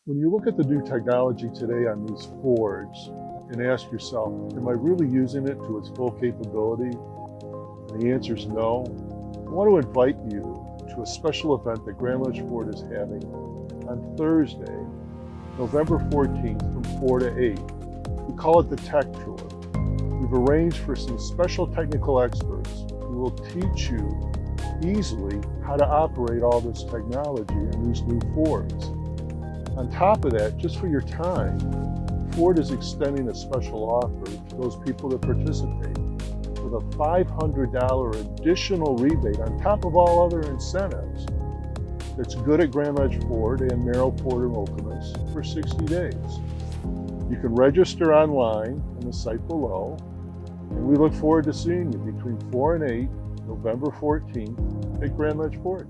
When you look at the new technology today on these Fords and ask yourself, am I really using it to its full capability? And the answer is no. I want to invite you to a special event that Grand Ledge Ford is having on Thursday, November 14th from 4 to 8. We call it the Tech Tour. We've arranged for some special technical experts who will teach you easily how to operate all this technology in these new Fords. On top of that, just for your time, Ford is extending a special offer to those people that participate with a $500 additional rebate on top of all other incentives that's good at Grand Ledge Ford and Merrill, Ford, and Okemos for 60 days. You can register online on the site below, and we look forward to seeing you between 4 and 8, November 14th at Grand Ledge Ford.